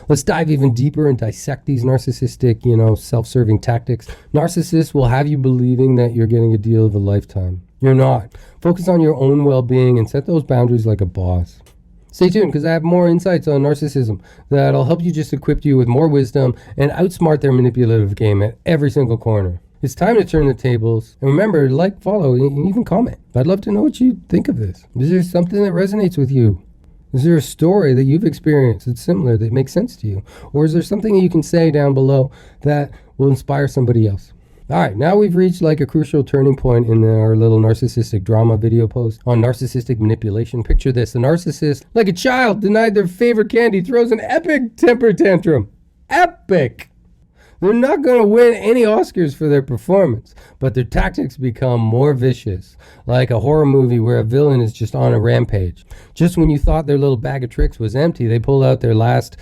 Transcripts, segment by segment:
Let's dive even deeper and dissect these narcissistic, self-serving tactics. Narcissists will have you believing that you're getting a deal of a lifetime. You're not. Focus on your own well-being and set those boundaries like a boss. Stay tuned, because I have more insights on narcissism that'll help you just equip you with more wisdom and outsmart their manipulative game at every single corner. It's time to turn the tables. And remember, like, follow, and even comment. I'd love to know what you think of this. Is there something that resonates with you? Is there a story that you've experienced that's similar, that makes sense to you? Or is there something you can say down below that will inspire somebody else? All right, now we've reached like a crucial turning point in our little narcissistic drama video post on narcissistic manipulation. Picture this: the narcissist, like a child denied their favorite candy, throws an epic temper tantrum. Epic! They're not going to win any Oscars for their performance, but their tactics become more vicious, like a horror movie where a villain is just on a rampage. Just when you thought their little bag of tricks was empty, they pull out their last,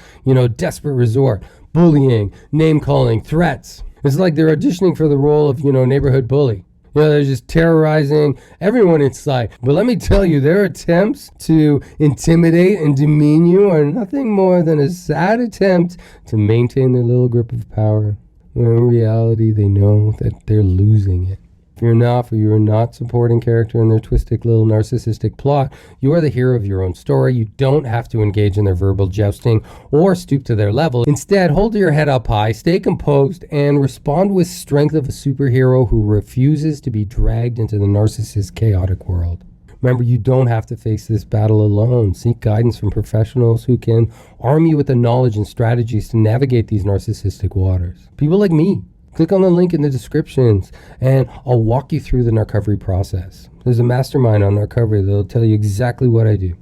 desperate resort: bullying, name-calling, threats. It's like they're auditioning for the role of, neighborhood bully. They're just terrorizing everyone in sight. But let me tell you, their attempts to intimidate and demean you are nothing more than a sad attempt to maintain their little grip of power, when in reality they know that they're losing it. If you're not supporting character in their twisted little narcissistic plot, you are the hero of your own story. You don't have to engage in their verbal jousting or stoop to their level. Instead, hold your head up high, stay composed, and respond with strength of a superhero who refuses to be dragged into the narcissist's chaotic world. Remember, you don't have to face this battle alone. Seek guidance from professionals who can arm you with the knowledge and strategies to navigate these narcissistic waters. People like me. Click on the link in the descriptions and I'll walk you through the Narcovery process. There's a mastermind on Narcovery that'll tell you exactly what I do.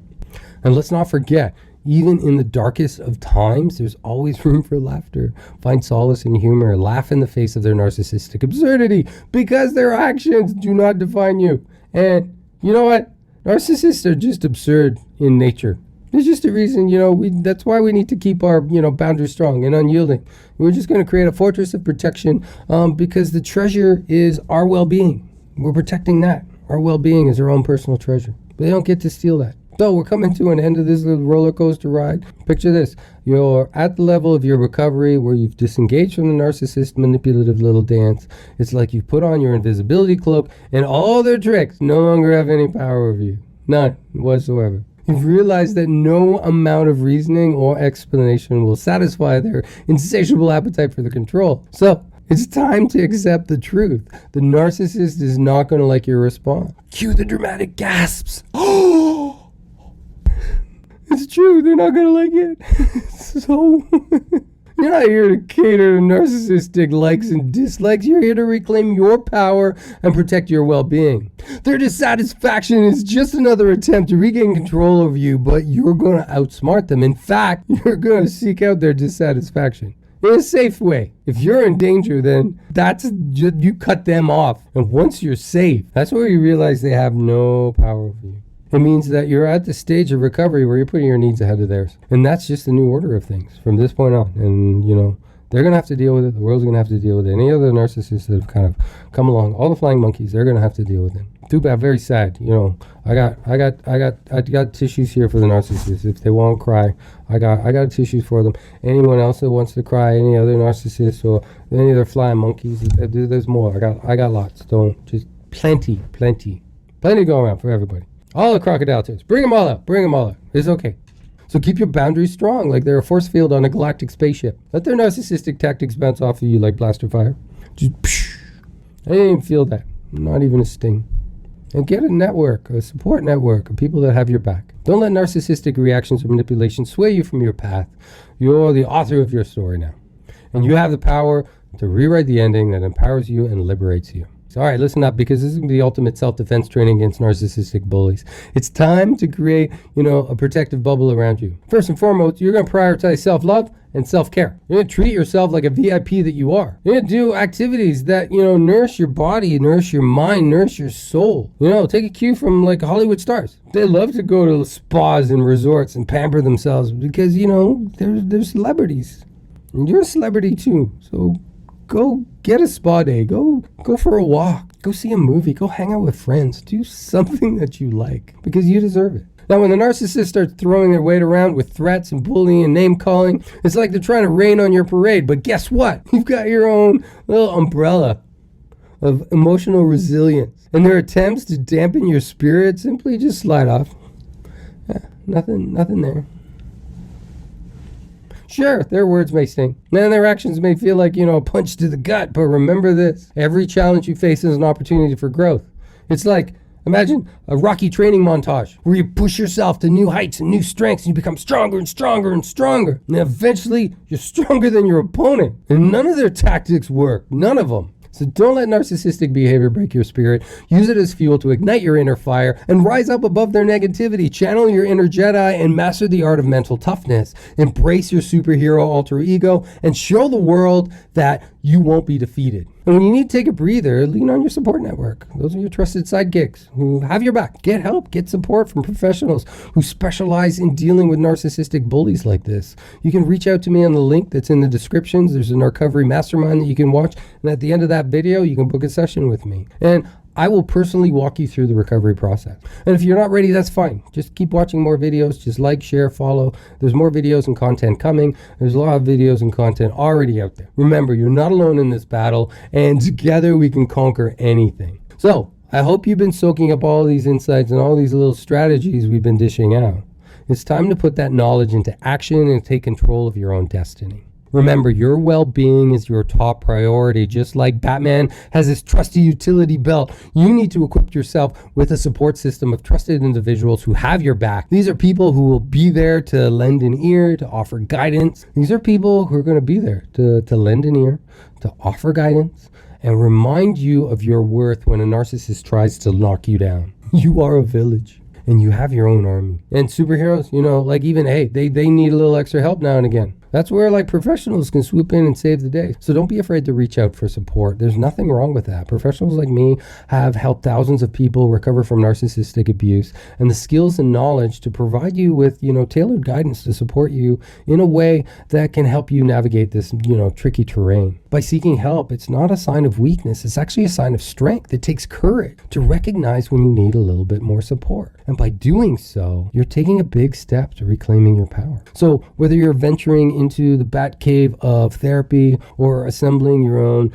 And let's not forget, even in the darkest of times, there's always room for laughter. Find solace in humor. Laugh in the face of their narcissistic absurdity, because their actions do not define you. And you know what? Narcissists are just absurd in nature. There's just a reason, that's why we need to keep our, boundaries strong and unyielding. We're just going to create a fortress of protection because the treasure is our well-being. We're protecting that. Our well-being is our own personal treasure. They don't get to steal that. So we're coming to an end of this little roller coaster ride. Picture this. You're at the level of your recovery where you've disengaged from the narcissist manipulative little dance. It's like you've put on your invisibility cloak and all their tricks no longer have any power over you. None whatsoever. You've realized that no amount of reasoning or explanation will satisfy their insatiable appetite for the control. So it's time to accept the truth. The narcissist is not going to like your response. Cue the dramatic gasps. Oh, it's true. They're not going to like it. So you're not here to cater to narcissistic likes and dislikes. You're here to reclaim your power and protect your well-being. Their dissatisfaction is just another attempt to regain control over you, but you're going to outsmart them. In fact, you're going to seek out their dissatisfaction in a safe way. If you're in danger, then you cut them off. And once you're safe, that's where you realize they have no power over you. It means that you're at the stage of recovery where you're putting your needs ahead of theirs. And that's just the new order of things from this point on. And, they're going to have to deal with it. The world's going to have to deal with it. Any other narcissists that have kind of come along, all the flying monkeys, they're going to have to deal with it. Too bad, very sad. I got tissues here for the narcissists. If they won't cry, I got tissues for them. Anyone else that wants to cry, any other narcissists or any other flying monkeys, there's more. I got lots. Just plenty to go around for everybody. All the crocodile tears. Bring them all out. It's okay. So keep your boundaries strong, like they're a force field on a galactic spaceship. Let their narcissistic tactics bounce off of you like blaster fire. Just psh. I didn't even feel that. Not even a sting. And get a network, a support network of people that have your back. Don't let narcissistic reactions or manipulation sway you from your path. You're the author of your story now. And you have the power to rewrite the ending that empowers you and liberates you. All right, listen up, because this is going to be the ultimate self-defense training against narcissistic bullies. It's time to create, a protective bubble around you. First and foremost, you're going to prioritize self-love and self-care. You're going to treat yourself like a VIP that you are. You're going to do activities that, nourish your body, nourish your mind, nourish your soul. Take a cue from like Hollywood stars. They love to go to spas and resorts and pamper themselves because, they're celebrities. And you're a celebrity too, so go get a spa day. Go for a walk. Go see a movie. Go hang out with friends. Do something that you like because you deserve it. Now, when the narcissist starts throwing their weight around with threats and bullying and name-calling, it's like they're trying to rain on your parade. But guess what? You've got your own little umbrella of emotional resilience. And their attempts to dampen your spirit simply just slide off. Yeah, nothing there. Sure, their words may sting, and their actions may feel like, a punch to the gut, but remember this. Every challenge you face is an opportunity for growth. It's like, imagine a Rocky training montage where you push yourself to new heights and new strengths, and you become stronger and stronger and stronger. And eventually, you're stronger than your opponent. And none of their tactics work. None of them. So don't let narcissistic behavior break your spirit. Use it as fuel to ignite your inner fire and rise up above their negativity. Channel your inner Jedi and master the art of mental toughness. Embrace your superhero alter ego and show the world that you won't be defeated. And when you need to take a breather, lean on your support network. Those are your trusted sidekicks who have your back. Get help, get support from professionals who specialize in dealing with narcissistic bullies like this. You can reach out to me on the link that's in the descriptions. There's a Narcovery mastermind that you can watch. And at the end of that video, you can book a session with me. And I will personally walk you through the recovery process. And if you're not ready, that's fine. Just keep watching more videos. Just like, share, follow. There's more videos and content coming. There's a lot of videos and content already out there. Remember, you're not alone in this battle, and together we can conquer anything. So I hope you've been soaking up all these insights and all these little strategies we've been dishing out. It's time to put that knowledge into action and take control of your own destiny. Remember, your well-being is your top priority. Just like Batman has his trusty utility belt, you need to equip yourself with a support system of trusted individuals who have your back. These are people who will be there to lend an ear, to offer guidance. These are people who are going to be there to lend an ear, to offer guidance, and remind you of your worth when a narcissist tries to knock you down. You are a village. And you have your own army. And superheroes, like even, they need a little extra help now and again. That's where professionals can swoop in and save the day. So don't be afraid to reach out for support. There's nothing wrong with that. Professionals like me have helped thousands of people recover from narcissistic abuse and the skills and knowledge to provide you with, tailored guidance to support you in a way that can help you navigate this, tricky terrain. By seeking help, it's not a sign of weakness. It's actually a sign of strength. It takes courage to recognize when you need a little bit more support. And by doing so, you're taking a big step to reclaiming your power. So whether you're venturing into the bat cave of therapy or assembling your own,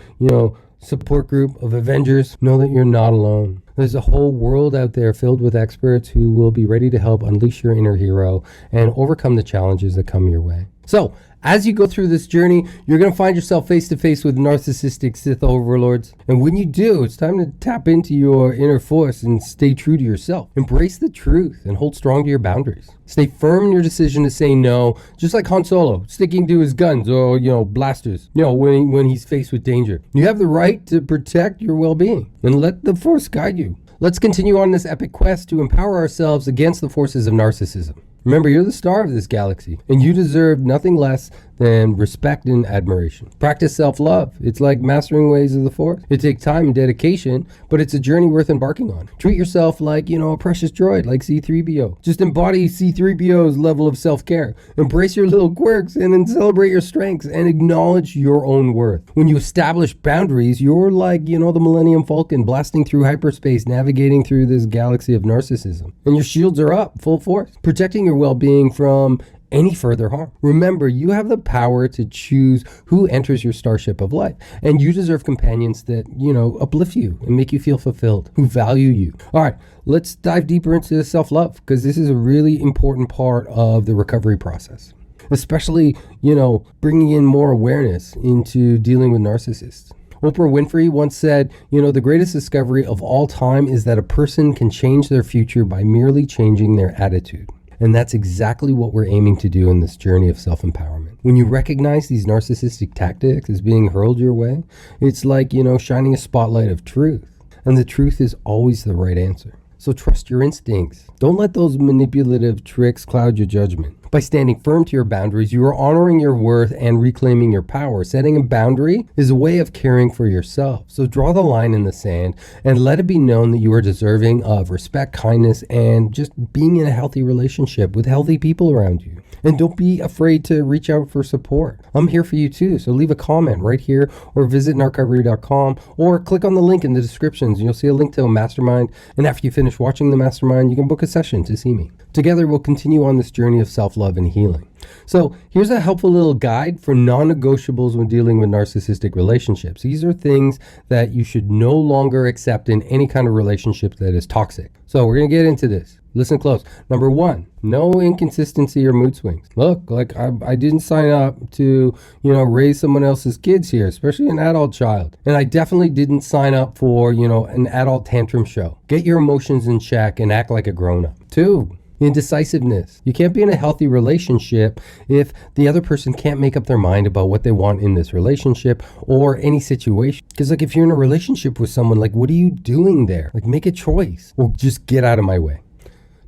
support group of Avengers, know that you're not alone. There's a whole world out there filled with experts who will be ready to help unleash your inner hero and overcome the challenges that come your way. So, as you go through this journey, you're going to find yourself face to face with narcissistic Sith overlords. And when you do, it's time to tap into your inner force and stay true to yourself. Embrace the truth and hold strong to your boundaries. Stay firm in your decision to say no, just like Han Solo, sticking to his guns or, blasters, when he's faced with danger. You have the right to protect your well-being and let the force guide you. Let's continue on this epic quest to empower ourselves against the forces of narcissism. Remember, you're the star of this galaxy, and you deserve nothing less than respect and admiration. Practice self-love. It's like mastering ways of the Force. It takes time and dedication, but it's a journey worth embarking on. Treat yourself like, a precious droid, like C-3PO. Just embody C-3PO's level of self-care. Embrace your little quirks and then celebrate your strengths and acknowledge your own worth. When you establish boundaries, you're like, the Millennium Falcon blasting through hyperspace, navigating through this galaxy of narcissism. And your shields are up, full force, protecting your well-being from any further harm. Remember, you have the power to choose who enters your starship of life, and you deserve companions that, uplift you and make you feel fulfilled, who value you. All right, let's dive deeper into self-love, because this is a really important part of the recovery process, especially, bringing in more awareness into dealing with narcissists. Oprah Winfrey once said, the greatest discovery of all time is that a person can change their future by merely changing their attitude. And that's exactly what we're aiming to do in this journey of self-empowerment. When you recognize these narcissistic tactics as being hurled your way, it's like, shining a spotlight of truth. And the truth is always the right answer. So trust your instincts. Don't let those manipulative tricks cloud your judgment. By standing firm to your boundaries, you are honoring your worth and reclaiming your power. Setting a boundary is a way of caring for yourself. So draw the line in the sand and let it be known that you are deserving of respect, kindness, and just being in a healthy relationship with healthy people around you. And don't be afraid to reach out for support. I'm here for you too. So leave a comment right here or visit narcovery.com or click on the link in the descriptions. You'll see a link to a mastermind. And after you finish watching the mastermind, you can book a session to see me. Together, we'll continue on this journey of self-love and healing. So here's a helpful little guide for non-negotiables when dealing with narcissistic relationships. These are things that you should no longer accept in any kind of relationship that is toxic. So we're going to get into this. Listen close. Number 1, no inconsistency or mood swings. Look, like I didn't sign up to, raise someone else's kids here, especially an adult child. And I definitely didn't sign up for, an adult tantrum show. Get your emotions in check and act like a grown-up. 2, indecisiveness. You can't be in a healthy relationship if the other person can't make up their mind about what they want in this relationship or any situation. Because if you're in a relationship with someone, what are you doing there? Make a choice or just get out of my way.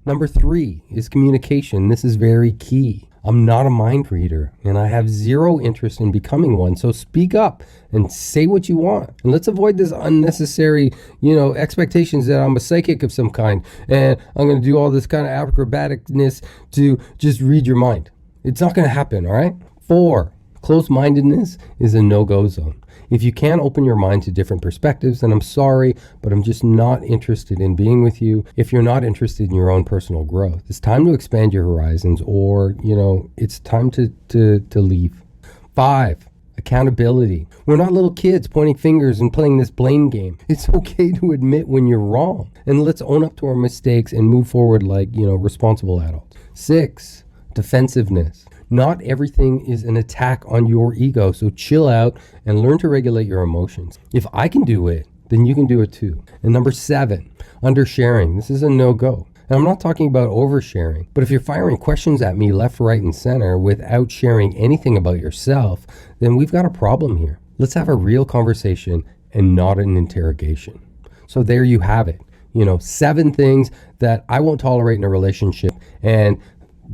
Number 3 is communication. This is very key. I'm not a mind reader and I have zero interest in becoming one. So speak up and say what you want. And let's avoid this unnecessary, expectations that I'm a psychic of some kind and I'm going to do all this kind of acrobaticness to just read your mind. It's not going to happen, all right? 4, close-mindedness is a no-go zone. If you can't open your mind to different perspectives, then I'm sorry, but I'm just not interested in being with you. If you're not interested in your own personal growth, it's time to expand your horizons or, it's time to leave. 5, accountability. We're not little kids pointing fingers and playing this blame game. It's okay to admit when you're wrong. And let's own up to our mistakes and move forward like, responsible adults. 6, defensiveness. Not everything is an attack on your ego, so chill out and learn to regulate your emotions. If I can do it, then you can do it too. And number 7, undersharing. This is a no-go. And I'm not talking about oversharing, but if you're firing questions at me left, right, and center without sharing anything about yourself, then we've got a problem here. Let's have a real conversation and not an interrogation. So there you have it. 7 things that I won't tolerate in a relationship, and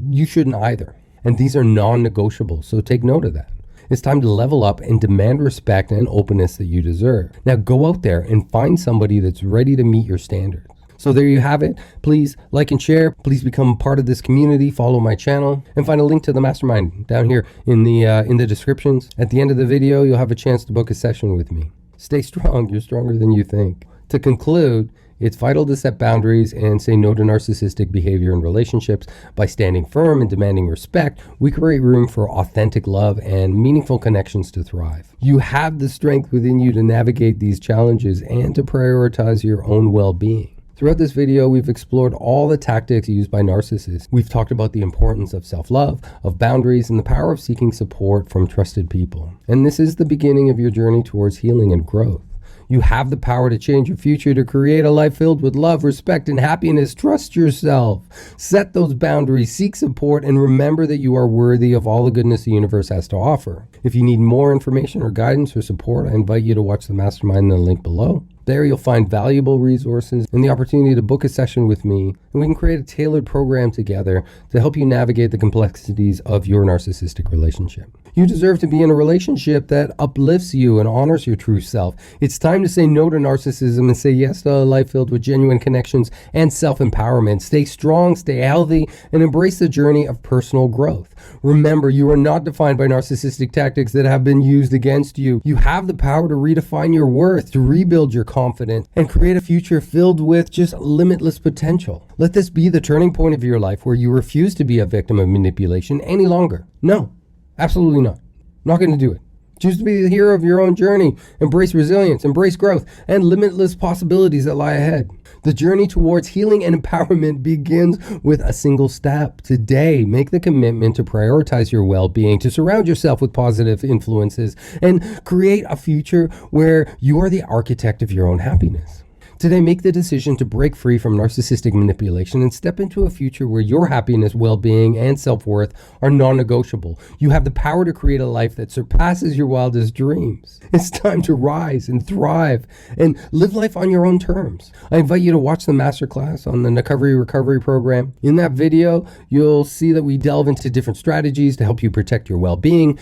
you shouldn't either. And these are non-negotiable, so take note of that. It's time to level up and demand respect and openness that you deserve. Now go out there and find somebody that's ready to meet your standards. So there you have it. Please like and share. Please become part of this community. Follow my channel and find a link to the mastermind down here in the descriptions. At the end of the video, you'll have a chance to book a session with me. Stay strong. You're stronger than you think. To conclude, it's vital to set boundaries and say no to narcissistic behavior in relationships. By standing firm and demanding respect, we create room for authentic love and meaningful connections to thrive. You have the strength within you to navigate these challenges and to prioritize your own well-being. Throughout this video, we've explored all the tactics used by narcissists. We've talked about the importance of self-love, of boundaries, and the power of seeking support from trusted people. And this is the beginning of your journey towards healing and growth. You have the power to change your future, to create a life filled with love, respect, and happiness. Trust yourself. Set those boundaries, seek support, and remember that you are worthy of all the goodness the universe has to offer. If you need more information or guidance or support, I invite you to watch the mastermind in the link below. There you'll find valuable resources and the opportunity to book a session with me, and we can create a tailored program together to help you navigate the complexities of your narcissistic relationship. You deserve to be in a relationship that uplifts you and honors your true self. It's time to say no to narcissism and say yes to a life filled with genuine connections and self-empowerment. Stay strong, stay healthy, and embrace the journey of personal growth. Remember, you are not defined by narcissistic tactics that have been used against you. You have the power to redefine your worth, to rebuild your confidence, and create a future filled with just limitless potential. Let this be the turning point of your life where you refuse to be a victim of manipulation any longer. No, absolutely not. Not going to do it. Choose to be the hero of your own journey. Embrace resilience, embrace growth, and limitless possibilities that lie ahead. The journey towards healing and empowerment begins with a single step. Today, make the commitment to prioritize your well-being, to surround yourself with positive influences, and create a future where you are the architect of your own happiness. Today, make the decision to break free from narcissistic manipulation and step into a future where your happiness, well-being, and self-worth are non-negotiable. You have the power to create a life that surpasses your wildest dreams. It's time to rise and thrive and live life on your own terms. I invite you to watch the Masterclass on the Narcovery Recovery Program. In that video, you'll see that we delve into different strategies to help you protect your well-being,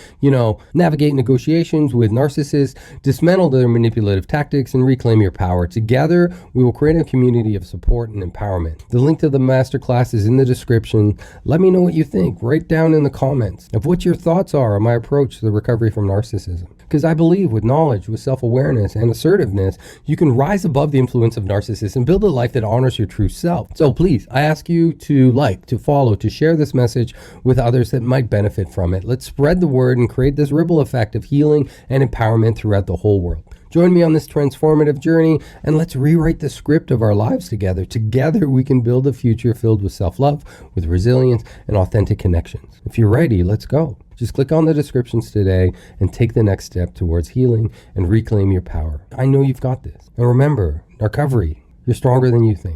navigate negotiations with narcissists, dismantle their manipulative tactics, and reclaim your power. Together, Together, we will create a community of support and empowerment. The link to the masterclass is in the description. Let me know what you think. Write down in the comments of what your thoughts are on my approach to the recovery from narcissism. Because I believe with knowledge, with self-awareness and assertiveness, you can rise above the influence of narcissists and build a life that honors your true self. So please, I ask you to like, to follow, to share this message with others that might benefit from it. Let's spread the word and create this ripple effect of healing and empowerment throughout the whole world. Join me on this transformative journey and let's rewrite the script of our lives together. Together, we can build a future filled with self-love, with resilience, and authentic connections. If you're ready, let's go. Just click on the descriptions today and take the next step towards healing and reclaim your power. I know you've got this. And remember, Narcovery, you're stronger than you think.